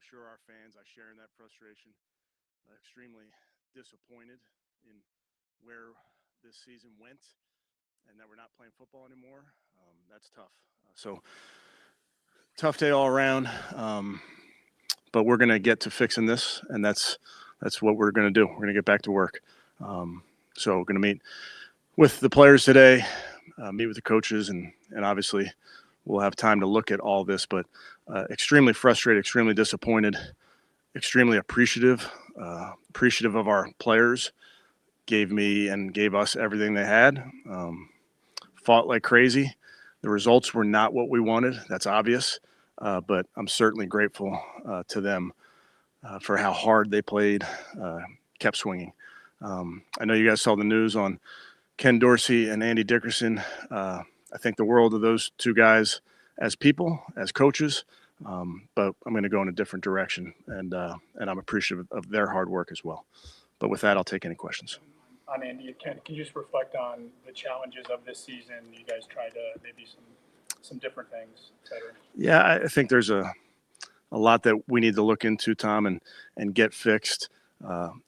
sure our fans, I share in that frustration. Extremely disappointed in where this season went and that we're not playing football anymore. That's tough. So tough day all around. But we're going to get to fixing this, and that's what we're going to do. We're going to get back to work. So we're going to meet with the players today, meet with the coaches, and obviously we'll have time to look at all this. But extremely frustrated, extremely disappointed, extremely appreciative of our players. Gave me and gave us everything they had. Fought like crazy. The results were not what we wanted. That's obvious. But I'm certainly grateful to them for how hard they played, kept swinging. I know you guys saw the news on Ken Dorsey and Andy Dickerson. I think the world of those two guys as people, as coaches, but I'm going to go in a different direction, and I'm appreciative of their hard work as well. But with that, I'll take any questions. On Andy, can you just reflect on the challenges of this season? You guys tried maybe some different things, et cetera. Yeah, I think there's a lot that we need to look into, Tom, and get fixed.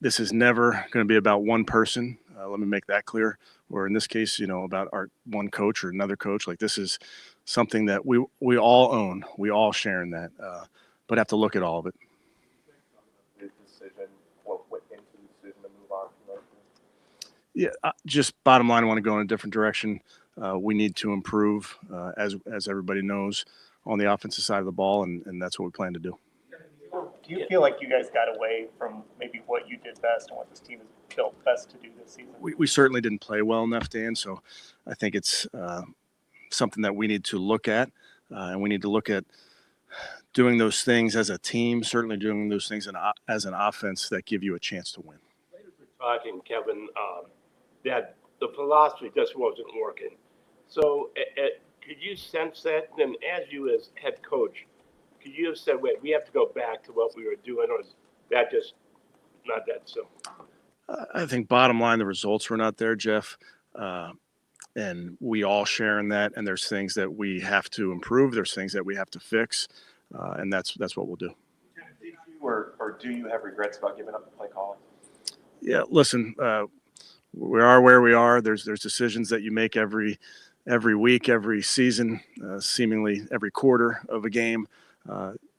This is never going to be about one person. Let me make that clear. Or in this case, about our one coach or another coach. Like, this is something that we all own. We all share in that, but have to look at all of it. What went into the decision to move on from that? Yeah, just bottom line, I want to go in a different direction. We need to improve, as everybody knows, on the offensive side of the ball, and that's what we plan to do. Do you feel like you guys got away from maybe what you did best and what this team is built best to do this season? We certainly didn't play well enough, Dan, so I think it's something that we need to look at, and we need to look at doing those things as a team, certainly doing those things as an offense that give you a chance to win. Talking, Kevin, that the philosophy just wasn't working. So could you sense that? Then as you as head coach, could you have said, wait, we have to go back to what we were doing, or is that just not that simple? I think bottom line, the results were not there, Jeff. And we all share in that. And there's things that we have to improve. There's things that we have to fix. And that's what we'll do. Did you or do you have regrets about giving up the play calling? Yeah, listen, we are where we are. There's decisions that you make every week, every season, seemingly every quarter of a game.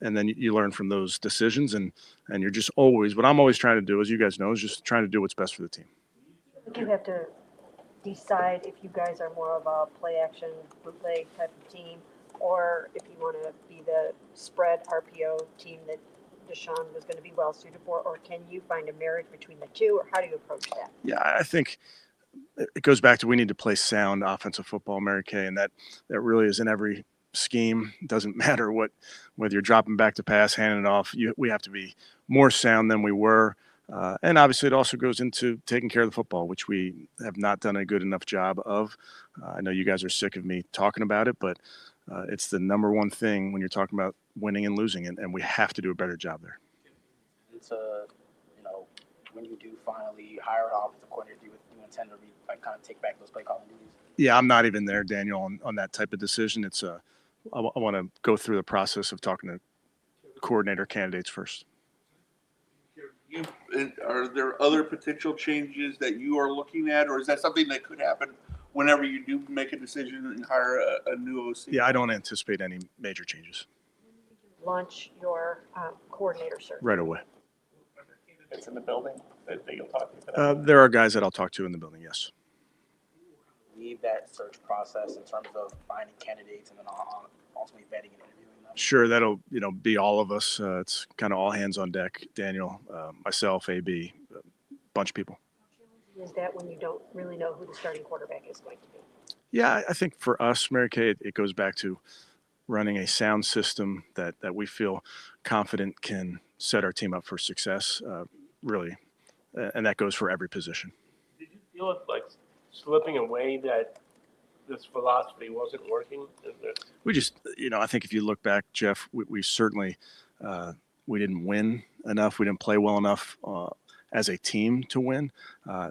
And then you learn from those decisions, and you're just always, what I'm always trying to do, as you guys know, is just trying to do what's best for the team. You have to decide if you guys are more of a play action, bootleg type of team, or if you want to be the spread RPO team that Deshaun was going to be well suited for, or can you find a marriage between the two, or how do you approach that? Yeah, I think it goes back to, we need to play sound offensive football, Mary Kay, and that really is in every scheme. It doesn't matter whether you're dropping back to pass, handing it off. We have to be more sound than we were. And obviously it also goes into taking care of the football, which we have not done a good enough job of. I know you guys are sick of me talking about it, but it's the number one thing when you're talking about winning and losing, and we have to do a better job there. It's when you do finally hire an offensive coordinator, do you intend to kind of take back those play calling duties? Yeah, I'm not even there, Daniel, on that type of decision. It's I want to go through the process of talking to coordinator candidates first. Are there other potential changes that you are looking at, or is that something that could happen whenever you do make a decision and hire a new OC? Yeah, I don't anticipate any major changes. Launch your coordinator search Right away. It's in the building that you'll talk to. There are guys that I'll talk to in the building, yes. Lead that search process in terms of finding candidates and then ultimately vetting and interviewing them? Sure, that'll be all of us. It's kind of all hands on deck. Daniel, myself, AB, a bunch of people. Is that when you don't really know who the starting quarterback is going to be? Yeah, I think for us, Mary Kay, it goes back to running a sound system that we feel confident can set our team up for success, really. And that goes for every position. Did you feel like slipping away that this philosophy wasn't working? We just, I think if you look back, Jeff, we certainly we didn't win enough. We didn't play well enough as a team to win.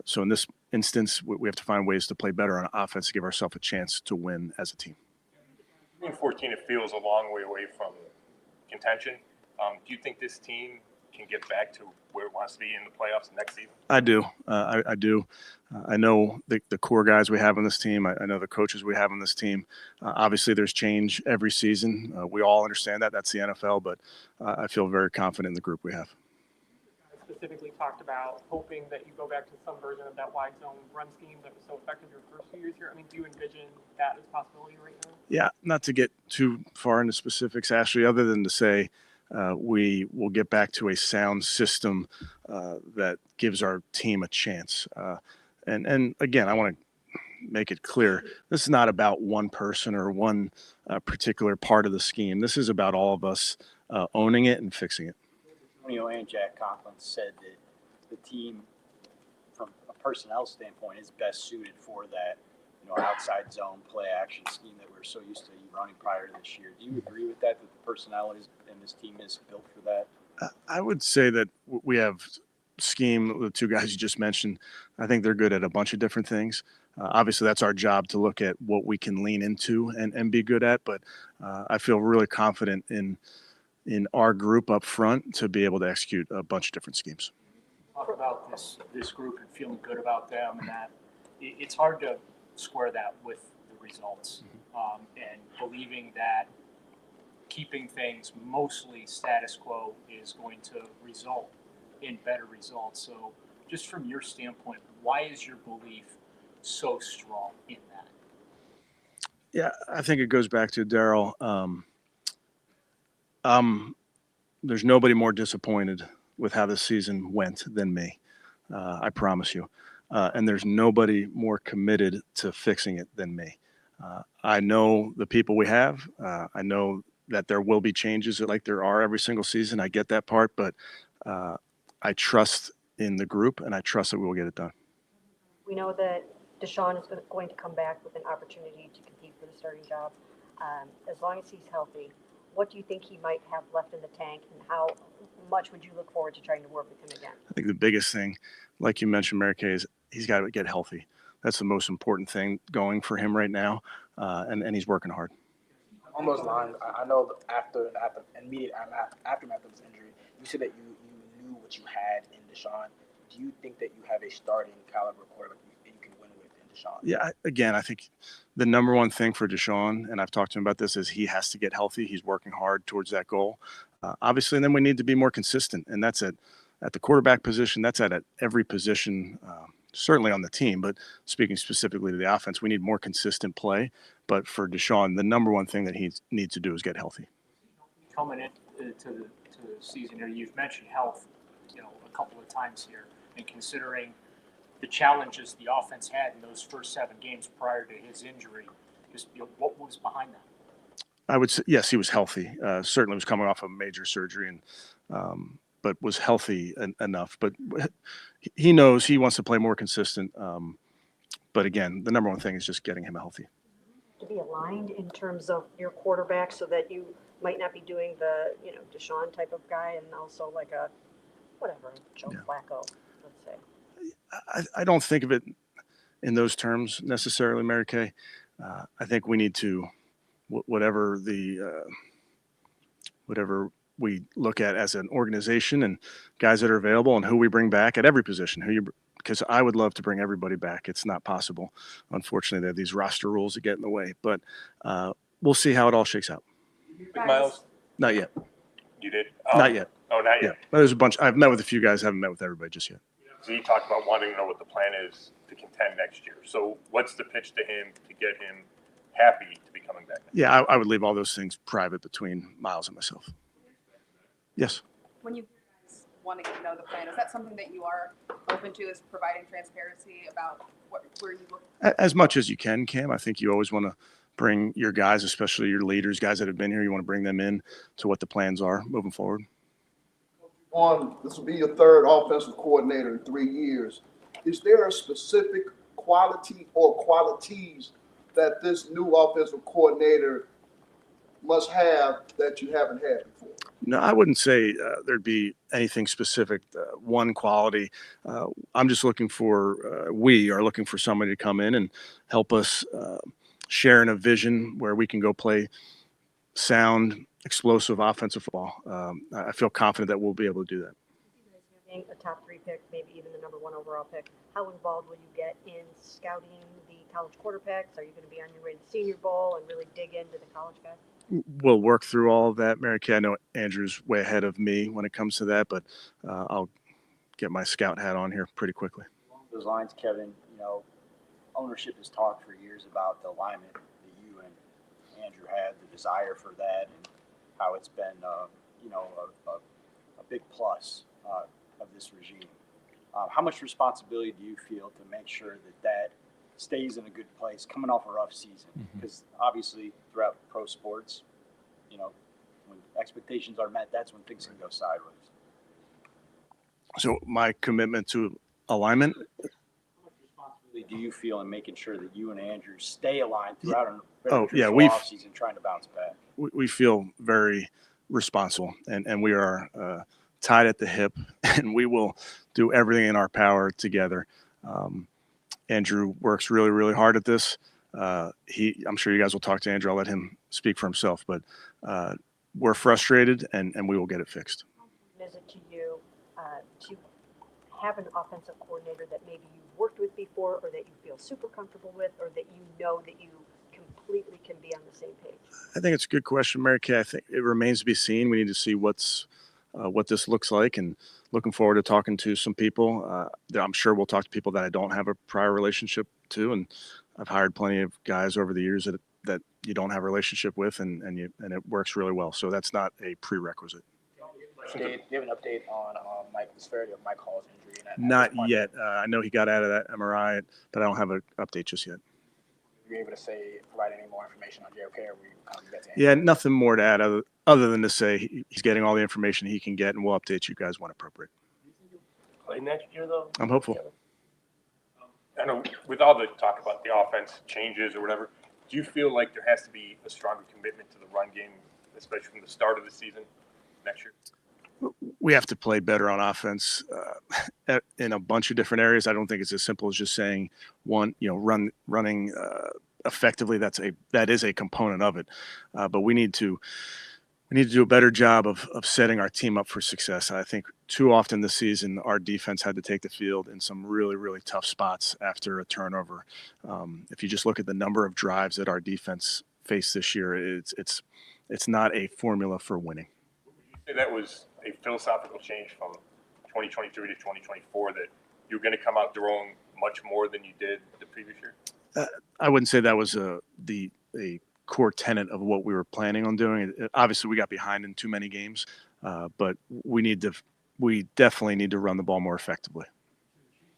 So in this instance, we have to find ways to play better on offense to give ourselves a chance to win as a team. 14, it feels a long way away from contention. Do you think this team can get back to where it wants to be in the playoffs next season? I do. I do. I know the core guys we have on this team. I know the coaches we have on this team. Obviously, there's change every season. We all understand that. That's the NFL, but I feel very confident in the group we have. Specifically talked about hoping that you go back to some version of that wide zone run scheme that was so effective your first few years here. I mean, do you envision that as a possibility right now? Yeah, not to get too far into specifics, Ashley, other than to say we will get back to a sound system that gives our team a chance. And again, I want to make it clear, this is not about one person or one particular part of the scheme. This is about all of us owning it and fixing it. Antonio and Jack Conklin said that the team, from a personnel standpoint, is best suited for that, outside zone play action scheme that we're so used to running prior to this year. Do you agree with that? That the personnel is and this team is built for that? I would say that we have scheme. The two guys you just mentioned, I think they're good at a bunch of different things. Obviously, that's our job to look at what we can lean into and be good at. But I feel really confident in our group up front to be able to execute a bunch of different schemes. Talk about this group and feeling good about them, and that it's hard to square that with the results, and believing that keeping things mostly status quo is going to result in better results. So just from your standpoint, why is your belief so strong in that? Yeah, I think it goes back to Daryl. There's nobody more disappointed with how this season went than me. I promise you. And there's nobody more committed to fixing it than me. I know the people we have. I know that there will be changes like there are every single season. I get that part, but I trust in the group, and I trust that we will get it done. We know that Deshaun is going to come back with an opportunity to compete for the starting job. As long as he's healthy, what do you think he might have left in the tank, and how much would you look forward to trying to work with him again? I think the biggest thing, like you mentioned, Mary Kay, is he's got to get healthy. That's the most important thing going for him right now, and he's working hard. On those lines, I know after immediate aftermath of this injury, you said that you knew what you had in Deshaun. Do you think that you have a starting caliber quarterback you can win with in Deshaun? Yeah, again, I think the number one thing for Deshaun, and I've talked to him about this, is he has to get healthy. He's working hard towards that goal. Obviously, and then we need to be more consistent, and that's at the quarterback position. That's at every position, certainly on the team. But speaking specifically to the offense, we need more consistent play. But for Deshaun, the number one thing that he needs to do is get healthy. Coming into the season here, you've mentioned health, a couple of times here, and considering the challenges the offense had in those first 7 games prior to his injury, just what was behind that? I would say yes, he was healthy. Certainly was coming off a major surgery, and but was healthy enough. But he knows he wants to play more consistent. But again, the number one thing is just getting him healthy. To be aligned in terms of your quarterback, so that you might not be doing the Deshaun type of guy, and also like a Joe Flacco, let's say. I don't think of it in those terms necessarily, Mary Kay. I think we need to whatever we look at as an organization and guys that are available and who we bring back at every position. Because I would love to bring everybody back. It's not possible. Unfortunately, there are these roster rules that get in the way. But we'll see how it all shakes out. Miles? Not yet. You did? Not yet. Oh, not yet. Yeah. There's a bunch. I've met with a few guys. I haven't met with everybody just yet. So you talked about wanting to know what the plan is to contend next year. So what's the pitch to him to get him happy to be coming back? Yeah, I would leave all those things private between Miles and myself. Yes. When you guys want to know the plan, is that something that you are open to, is providing transparency about where you look? As much as you can, Cam. I think you always want to bring your guys, especially your leaders, guys that have been here. You want to bring them in to what the plans are moving forward. This will be your third offensive coordinator in 3 years. Is there a specific quality or qualities that this new offensive coordinator must have that you haven't had before? No, I wouldn't say there'd be anything specific, one quality. I'm just looking for, we are looking for somebody to come in and help us share in a vision where we can go play sound, explosive offensive football. I feel confident that we'll be able to do that. Being a top 3 pick, maybe even the number 1 overall pick, how involved will you get in scouting the college quarterbacks? Are you going to be on your way to the Senior Bowl and really dig into the college guys? We'll work through all of that, Mary Kay. I know Andrew's way ahead of me when it comes to that, but I'll get my scout hat on here pretty quickly. Along those lines, Kevin, ownership has talked for years about the alignment that you and Andrew had, the desire for that, and how it's been, a big plus of this regime. How much responsibility do you feel to make sure that stays in a good place coming off a rough season? Because obviously throughout pro sports, when expectations are met, that's when things can go sideways. So my commitment to alignment. How much responsibility do you feel in making sure that you and Andrew stay aligned throughout an offseason trying to bounce back? We feel very responsible, and we are tied at the hip, and we will do everything in our power together. Andrew works really, really hard at this. I'm sure you guys will talk to Andrew. I'll let him speak for himself, but we're frustrated, and we will get it fixed. Is it to you to have an offensive coordinator that maybe you've worked with before, or that you feel super comfortable with, or that you know that you completely can be on the same page? I think it's a good question, Mary Kay. I think it remains to be seen. We need to see what this looks like, and looking forward to talking to some people. I'm sure we'll talk to people that I don't have a prior relationship to, and I've hired plenty of guys over the years that you don't have a relationship with, and it works really well. So that's not a prerequisite. Do you have an update on the severity of Mike Hall's injury? Not yet. I know he got out of that MRI, but I don't have an update just yet. Were you able to provide any more information on JOK, or were you kind of get to Yeah, nothing more to add other than to say he's getting all the information he can get, and we'll update you guys when appropriate. Play next year, though? I'm hopeful. I know with all the talk about the offense changes or whatever, do you feel like there has to be a stronger commitment to the run game, especially from the start of the season next year? We have to play better on offense in a bunch of different areas. I don't think it's as simple as just saying running effectively. That is a component of it, but we need to do a better job of setting our team up for success. I think too often this season our defense had to take the field in some really, really tough spots after a turnover. If you just look at the number of drives that our defense faced this year, it's not a formula for winning. Would you say that was a philosophical change from 2023 to 2024, that you're going to come out throwing much more than you did the previous year? I wouldn't say that was a core tenet of what we were planning on doing. Obviously, we got behind in too many games, but we definitely need to run the ball more effectively.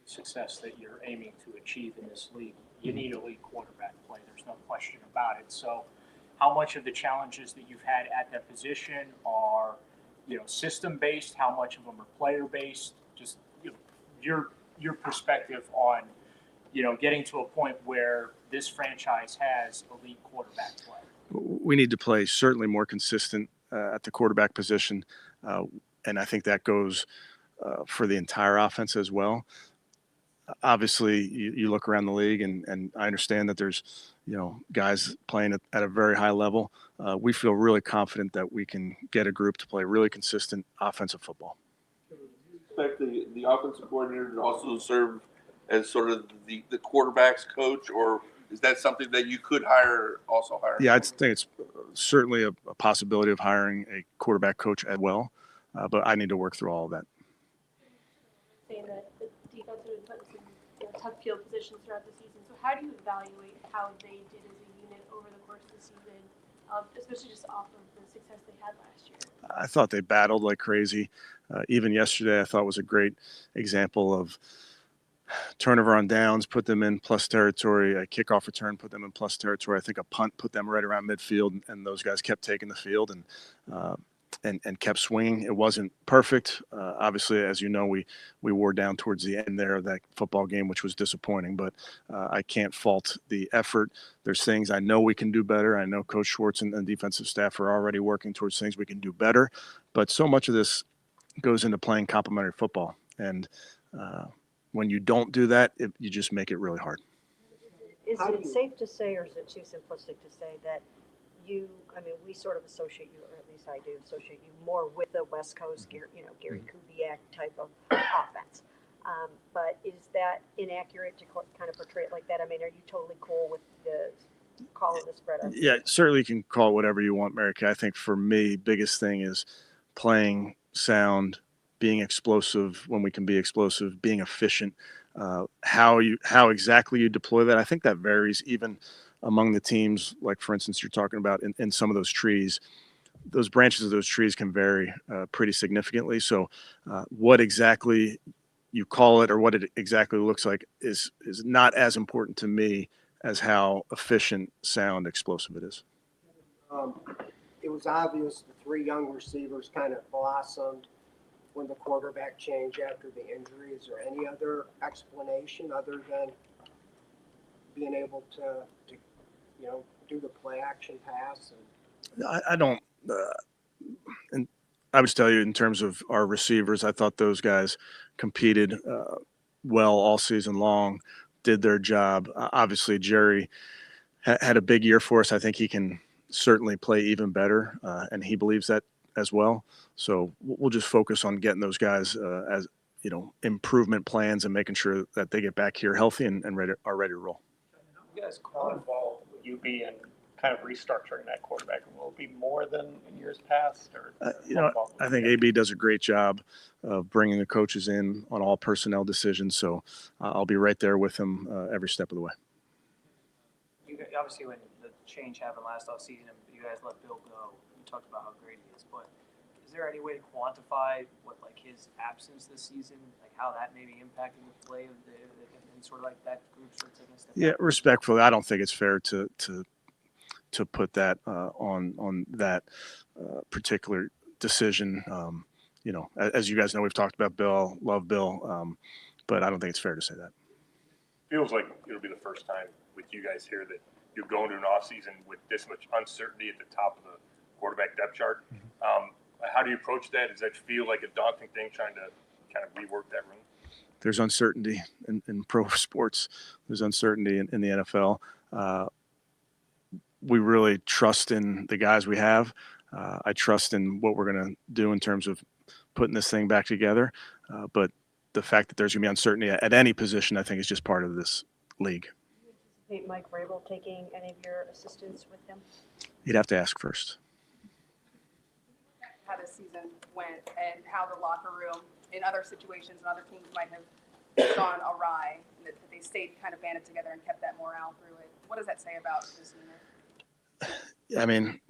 Success that you're aiming to achieve in this league, you need elite quarterback play. There's no question about it. So, how much of the challenges that you've had at that position are system based? How much of them are player based? Just your perspective on getting to a point where this franchise has elite quarterback play. We need to play certainly more consistent at the quarterback position, and I think that goes for the entire offense as well. Obviously, you look around the league, and I understand that there's guys playing at a very high level. We feel really confident that we can get a group to play really consistent offensive football. Do you expect the offensive coordinator to also serve as sort of the quarterback's coach, or is that something that you could hire? Yeah, I think it's certainly a possibility of hiring a quarterback coach as well, but I need to work through all of that. Saying that the defense has been put in some tough field positions throughout the season. So how do you evaluate how they did as a unit over the course of the season, especially just off of the success they had last year? I thought they battled like crazy. Even yesterday, I thought was a great example of turnover on downs, put them in plus territory. A kickoff return, put them in plus territory. I think a punt put them right around midfield, and those guys kept taking the field and kept swinging. It wasn't perfect. Obviously, as you know, we wore down towards the end there of that football game, which was disappointing, but I can't fault the effort. There's things I know we can do better. I know Coach Schwartz and defensive staff are already working towards things we can do better, but so much of this goes into playing complementary football. And when you don't do that, you just make it really hard. Is it safe to say, or is it too simplistic to say, that we sort of associate you, or at least I do associate you more with the West Coast, Gary Kubiak type of offense. But is that inaccurate to kind of portray it like that? I mean, are you totally cool with calling the spread? Yeah, certainly you can call it whatever you want, Mary Kay. I think for me, biggest thing is playing sound, being explosive when we can be explosive, being efficient. How exactly you deploy that, I think that varies even among the teams. Like, for instance, you're talking about in some of those trees, those branches of those trees can vary pretty significantly. So what exactly you call it or what it exactly looks like is not as important to me as how efficient, sound, explosive it is. It was obvious the three young receivers kind of blossomed when the quarterback changed after the injury. Is there any other explanation other than being able to do the play action pass? I don't, and I would tell you in terms of our receivers, I thought those guys competed well all season long, did their job. Obviously, Jerry had a big year for us. I think he can certainly play even better, and he believes that as well. So we'll just focus on getting those guys as improvement plans and making sure that they get back here healthy and are ready to roll. You guys involved with you being kind of restructuring that quarterback? Will it be more than in years past? Or I think AB does a great job of bringing the coaches in on all personnel decisions. So I'll be right there with him every step of the way. Obviously, when the change happened last offseason and you guys let Bill go, you talked about how great he is. But is there any way to quantify what his absence this season, how that may be impacting the play of and sort of that group sort of taking a step back? Respectfully, I don't think it's fair to put that on that particular decision. As you guys know, we've talked about Bill, love Bill, but I don't think it's fair to say that. Feels like it'll be the first time with you guys here that you're going to an offseason with this much uncertainty at the top of the quarterback depth chart. How do you approach that? Does that feel like a daunting thing, trying to kind of rework that room? There's uncertainty in pro sports. There's uncertainty in the NFL. We really trust in the guys we have. I trust in what we're going to do in terms of putting this thing back together. But the fact that there's going to be uncertainty at any position, I think, is just part of this league. Do you anticipate Mike Vrabel taking any of your assistants with him? You'd have to ask first. How this season went and how the locker room in other situations and other teams might have gone awry, and that they stayed kind of banded together and kept that morale through it. What does that say about this unit? I mean,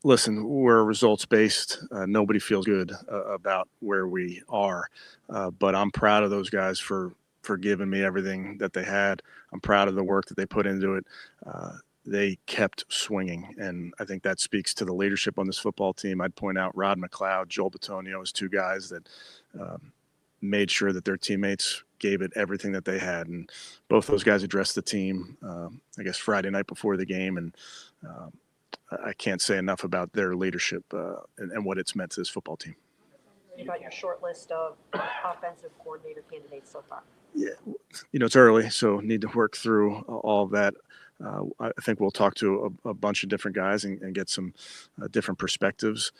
listen, we're results-based. Nobody feels good about where we are, but I'm proud of those guys for giving me everything that they had. I'm proud of the work that they put into it. They kept swinging, and I think that speaks to the leadership on this football team. I'd point out Rod McLeod, Joel Bitonio as two guys that made sure that their teammates gave it everything that they had, and both those guys addressed the team, I guess, Friday night before the game, and I can't say enough about their leadership and what it's meant to this football team. About your short list of offensive coordinator candidates so far? Yeah, it's early, so need to work through all of that. I think we'll talk to a bunch of different guys and get some different perspectives,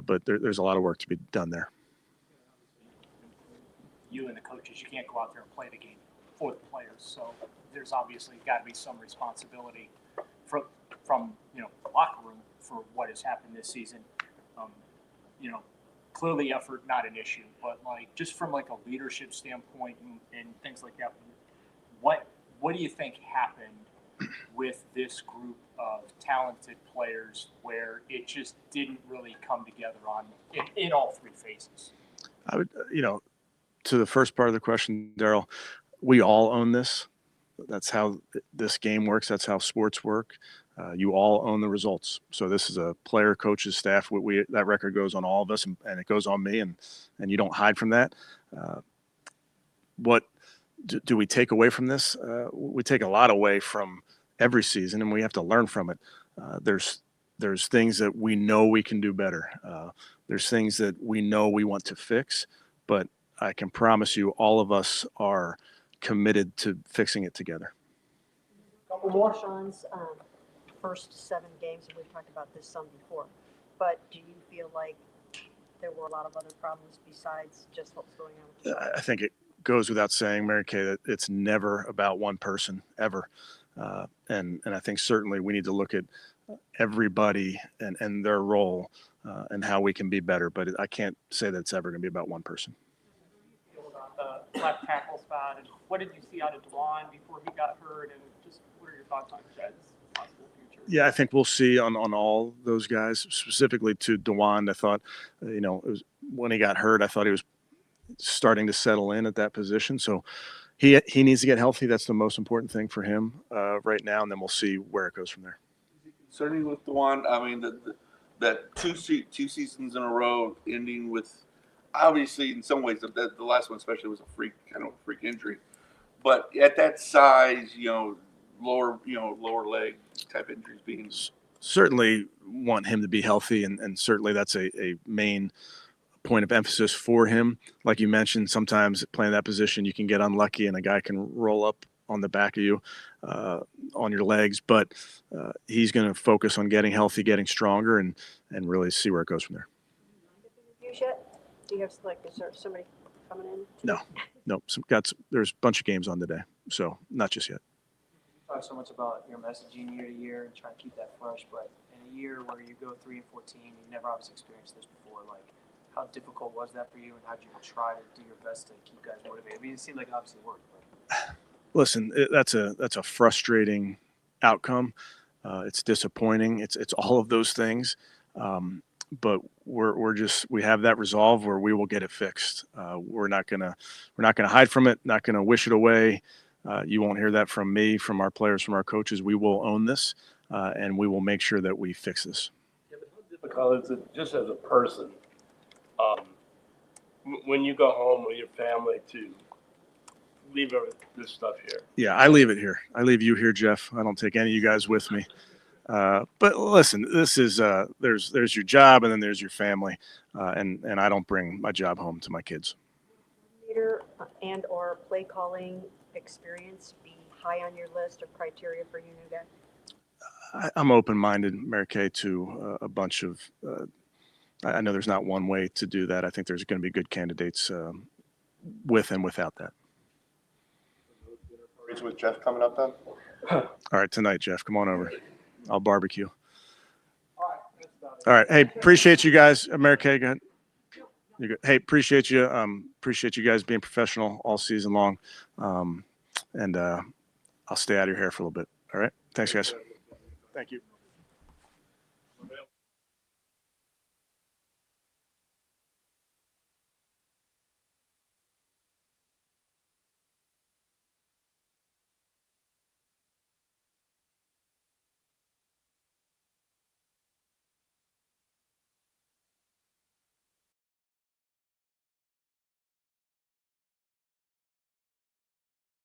but there's a lot of work to be done there. You and the coaches, you can't go out there and play the game for the players, so there's obviously got to be some responsibility from the locker room for what has happened this season. Clearly effort not an issue, but just from a leadership standpoint and things like that, what do you think happened with this group of talented players where it just didn't really come together in all three phases? I would, to the first part of the question, Daryl, we all own this. That's how this game works. That's how sports work. You all own the results. So this is a player, coaches, staff. That record goes on all of us, and it goes on me, and you don't hide from that. What do we take away from this? We take a lot away from every season, and we have to learn from it. There's things that we know we can do better. There's things that we know we want to fix, but I can promise you all of us are committed to fixing it together. Deshaun's first 7 games, and we've talked about this some before, but do you feel like there were a lot of other problems besides just what was going on with Deshaun? I think it goes without saying, Mary Kay, that it's never about one person ever. And I think certainly we need to look at everybody and their role and how we can be better. But I can't say that it's ever going to be about one person. The left tackle spot, and what did you see out of Dewan before he got hurt, and just what are your thoughts on Jed's possible future? Yeah, I think we'll see on all those guys, specifically to DeWand. I thought, it was when he got hurt, I thought he was starting to settle in at that position. So he needs to get healthy. That's the most important thing for him right now, and then we'll see where it goes from there. Concerning with Dewan, I mean, that two seasons in a row ending with, obviously in some ways the last one especially was a freak injury, but at that size, lower leg type injuries being certainly want him to be healthy, and certainly that's a main point of emphasis for him. Like you mentioned, sometimes playing that position you can get unlucky and a guy can roll up on the back of you on your legs, but he's going to focus on getting healthy, getting stronger, and really see where it goes from there. Do you have is there somebody coming in? No, there's a bunch of games on today, so not just yet. You talk so much about your messaging year to year and trying to keep that fresh, but in a year where you go 3-14, you've never obviously experienced this before. Like, how difficult was that for you, and how did you try to do your best to keep guys motivated? I mean, it seemed like it obviously worked. But... Listen, that's a frustrating outcome. It's disappointing. It's all of those things. But we have that resolve where we will get it fixed. We're not gonna hide from it. Not gonna wish it away. You won't hear that from me, from our players, from our coaches. We will own this, and we will make sure that we fix this. Yeah, but how difficult is it, just as a person, when you go home with your family, to leave this stuff here? Yeah, I leave it here. I leave you here, Jeff. I don't take any of you guys with me. But listen, this is there's your job, and then there's your family, and I don't bring my job home to my kids. Leader and or play calling experience be high on your list of criteria for you new guy? I'm open-minded, Mary Kay, to a bunch of. I know there's not one way to do that. I think there's going to be good candidates with and without that. With Jeff coming up then? All right, tonight, Jeff, come on over. I'll barbecue. All right. Hey, appreciate you guys. Mary Kay, go ahead. You're good. Hey, appreciate you. Appreciate you guys being professional all season long. And I'll stay out of your hair for a little bit. All right. Thanks, guys. Thank you.